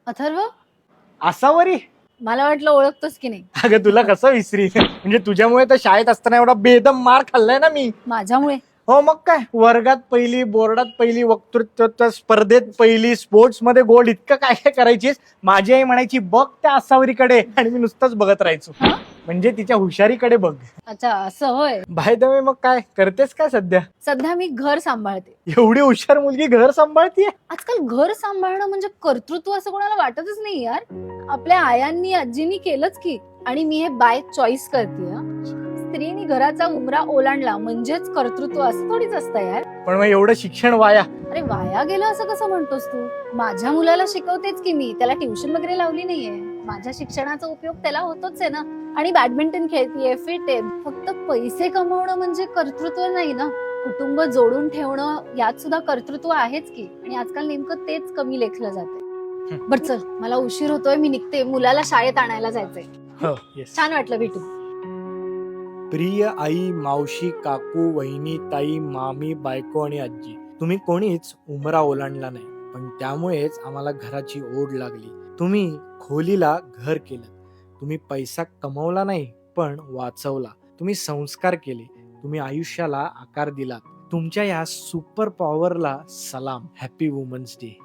अथर्व, असावरी. मला वाटलं ओळखतोस की नाही. अगं तुला कसं विसरी, म्हणजे तुझ्यामुळे तर शाळेत असताना एवढा बेदम मार खाल्लाय ना मी. माझ्यामुळे? हो मग काय, वर्गात पहिली, बोर्डात पहिली, वक्तृत्व स्पर्धेत पहिली, स्पोर्ट्स मध्ये गोल्ड, इतकं काय काय करायचीस. माझी आई म्हणायची बघ त्या असावरीकडे, आणि मी नुसतंच बघत राहायचो. हा? म्हणजे तिच्या हुशारीकडे बघ. अच्छा, असं होय. बाय द वे, मग काय करतेस काय सध्या? सध्या मी घर सांभाळते. एवढी हुशार मुलगी घर सांभाळतीये. आजकाल घर सांभाळणं म्हणजे कर्तृत्व असं कोणाला वाटतच नाही यार. आपल्या आयांनी आजींनी केलंच की. आणि मी हे बाय चॉईस करते. स्त्रीनी घराचा उमरा ओलांडला म्हणजेच कर्तृत्व असं थोडीच असतं यार. पण मग एवढं शिक्षण वाया? अरे वाया गेलं असं कसं म्हणतोस तू? माझ्या मुलाला शिकवतेच की मी, त्याला ट्युशन वगैरे लावली नाहीये. माझ्या शिक्षणाचा उपयोग त्याला होतोच आहे ना. आणि बॅडमिंटन खेळतीये, फिट आहे. फक्त पैसे कमवणं म्हणजे कर्तृत्व नाही ना. कुटुंब जोडून ठेवणं यात सुद्धा कर्तृत्व आहेच की. आणि आजकाल नेमकं तेच कमी लेखलं जाते. बर चल, मला उशीर होतोय, मी निघते. मुलाला शाळेत आणायला जायचंय. हो, येस. छान वाटलं भेटून. प्रिय आई, मावशी, काकू, वहिनी, ताई, मामी, बायको आणि आजी, तुम्ही कोणीच उमरा ओलांडला नाही, पण त्यामुळेच आम्हाला घराची ओढ लागली. तुम्ही खोलीला घर केलं. तुम्ही पैसा कमवला नाही, पण वाचवला. तुम्ही संस्कार केले. तुम्ही आयुष्याला आकार दिला. तुमच्या या सुपर पॉवरला सलाम. Happy women's day.